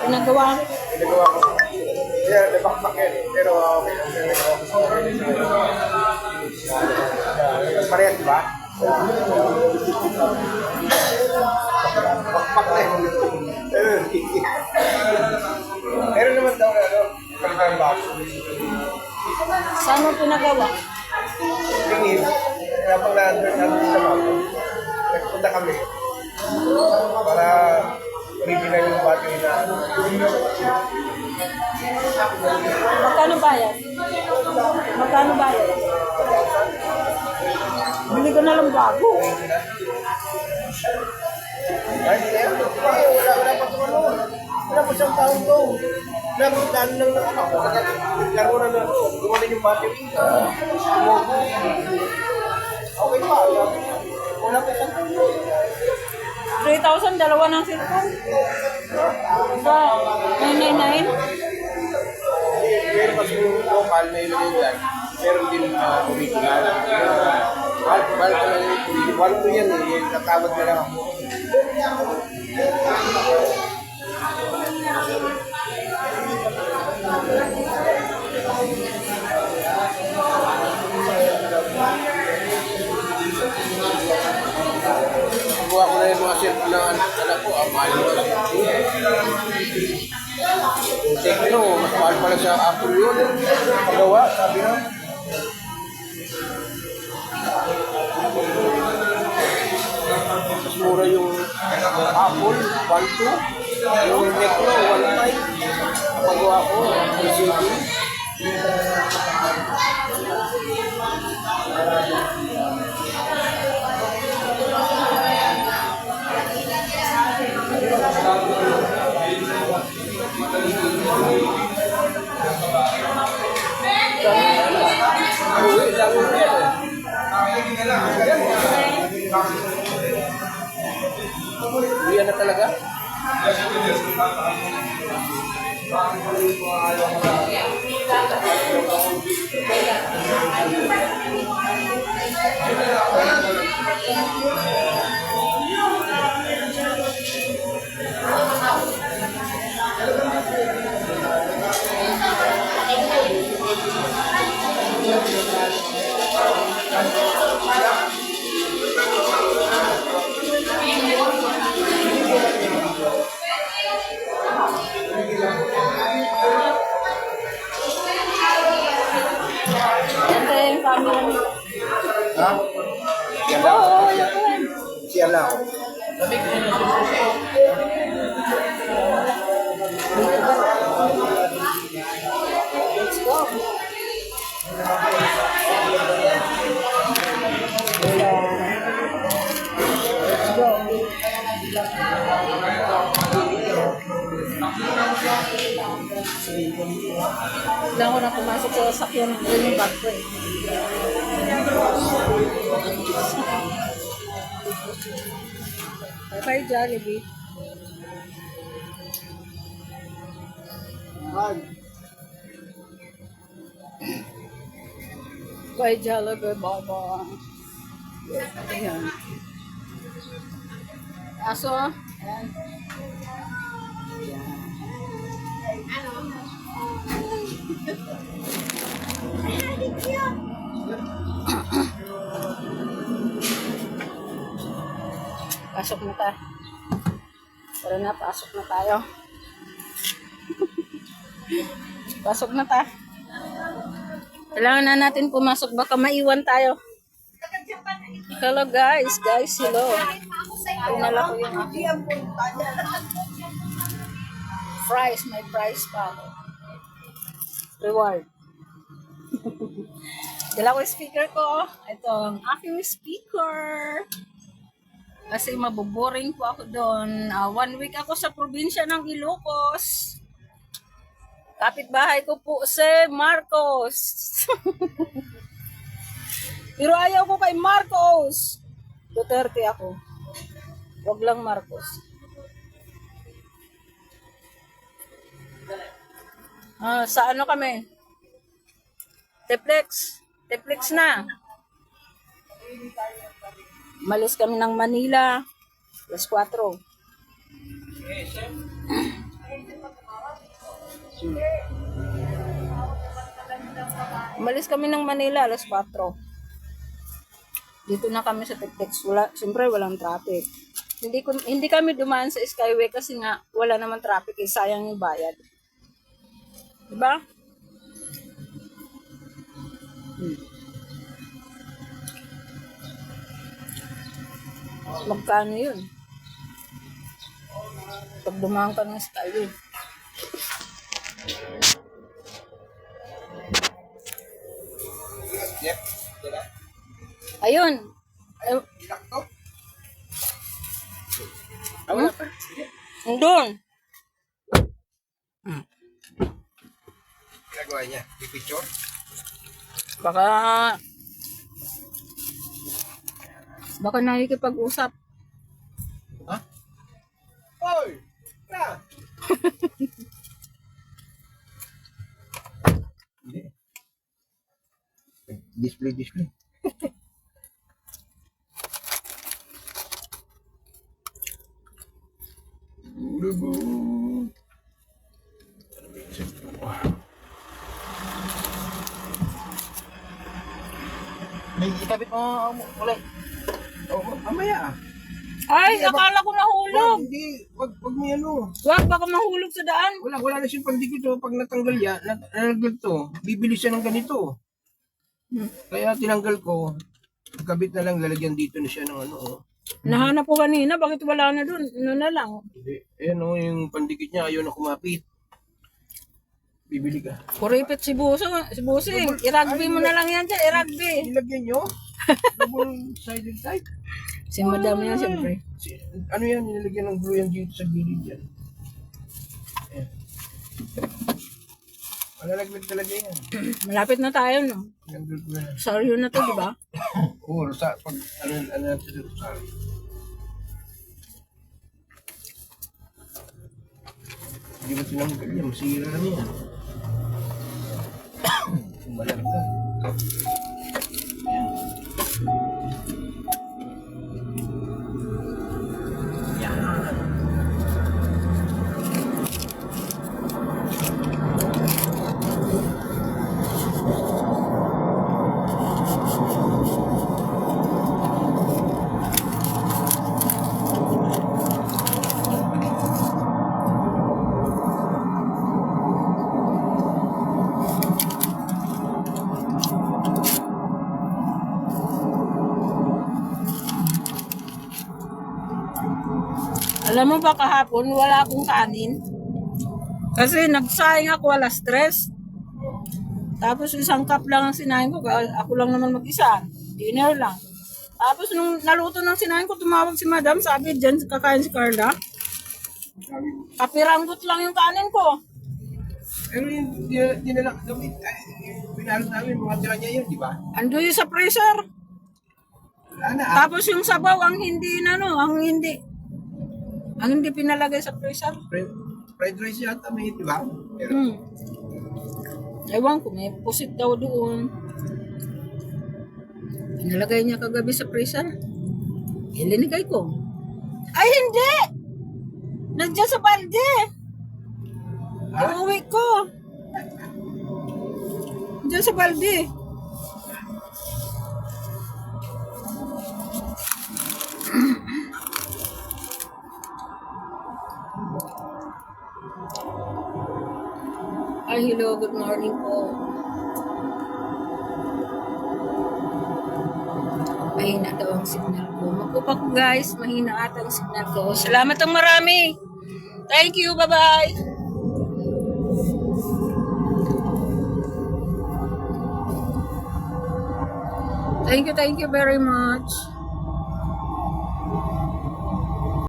Pinagawa. Ginagawa ko. Yeah, nabakbak yan. Pero okay. Parehas ba? Bakbak na yun. Meron naman daw ano, pagkakang box. Saan mo pinagawa? Tingin, kaya pag nandun sa mga, nagpunta kami para original yung battery na Magkano bayad? Magkano bayad? Bili ko na lang bago. ay, hindi na yan. Wala pa ito ano. Wala pa siyang taon to. Wala pa daan lang ng ano. Laro na na. Gumanin yung battery. Okay pa. Wala pa siyang taon. 3,000, dalawa ng cellphone. Sa 999. Meron kasi yung local na ilagay dyan. Meron din original. Mahal pa lang yung original. Mahal ko yan eh. Natawad na lang ako. Kuha ko na yung mga set na anak ko. Mahal mo lang. Tekno, mas mahal pala sa Apple yun. Pagawa, sabi na. Mas mura yung Apple, 1.2. Yung Tekno, 1.5. Pagawa ko, LCD. Uwian na talaga? Ito yung camera nito. Ha? Yan lang. Oo, yan. Siya lang. Let's go. Let's go. Kailangan ko na pumasok sa sasakyan ng yung bag ko eh. Bye-bye, Jollibee. Bye, Jollibee. Bye-bye. Ayan. Aso, ayan. Pasok na tayo. Tara na, pasok na tayo. Pasok na tayo. Kailangan na natin pumasok, baka maiwan tayo. Hello guys, hello. Pinala ko yung fries, may fries pa ako. Reward. Dala ko yung speaker ko. Ito ang aking speaker. Kasi maboboring po ako doon. 1 week ako sa probinsya ng Ilocos. Kapitbahay ko po si Marcos. Pero ayaw ko kay Marcos. Duterte ako. Wag lang Marcos. Sa ano kami? Teplex. Teplex na. Malis kami ng Manila. Alas 4. Umalis kami ng Manila, alas 4. Dito na kami sa Tektex. Siyempre, walang traffic. Hindi kami dumaan sa Skyway kasi nga wala naman traffic. Eh, sayang yung bayad. Diba? Magkano yun? Pag dumaan ka ng Skyway. Yep. Ayun. Ilak to. Wala pa. Doon. Ginagawa niya. Pipicture. Baka nakikipag-usap. Ha? Hoy! Na! Hindi. Display. May ikabit mo ulit. Oh, mamaya. Ay, akala ko nahulog. Hindi, wag mo yan oh. Wag, baka mahulog sa daan. Wala na siyang pandikit oh. Pag natanggal yan, natanggal to, bibili siya ng ganito. Kaya tinanggal ko, kabit na lang, lalagyan dito na siya ng ano oh. Nahanap ko kanina, bakit wala na dun? Ano na lang. Hindi, ayan oh, yung pandikit niya, ayaw na kumapit. Bibili ka. Kuripit si Busing. I-rugby mo na lang yan dyan, i-rugby. Nilagyan nyo? Double-sided type. Si madam yan, siyempre. Ano yan, nilagyan ng glue yan dito sa gilid yan. Ayan. Malalaglag talaga yan. Malapit na tayo, no? Tinanggal ko yan. Sorry na to, di ba? Oo, pag ano natin sa Rosario. Hindi ba tinanggal yan? Masira lang yan. Malalaglag. Alam mo ba kahapon, wala akong kanin. Kasi nagsaing ako, alas 3. Tapos isang cup lang ang sinain ko. Ako lang naman mag-isa. Dinner lang. Tapos nung naluto ng sinain ko, tumawag si madam. Sabi, dyan kakain si Carla. Kapiranggot lang yung kanin ko. Pero yung dinala kami, pinalo namin, mga tira niya yun, di ba? Ando yun sa freezer. Wala na. Tapos yung sabaw, ang hindi pinalagay sa freezer. Fried rice yata may, di ba? Pero, Ewan ko, may pusit daw doon. Pinalagay niya kagabi sa freezer. Ilinigay ko. Ay, hindi! Nandiyan sa balde. Uuwi ko. Nandiyan sa balde. Ay, hello, good morning po. Mahina daw ang signal ko. Magpupa ko guys, mahina ata ang signal ko. Salamat ang marami. Thank you, bye-bye. Thank you very much.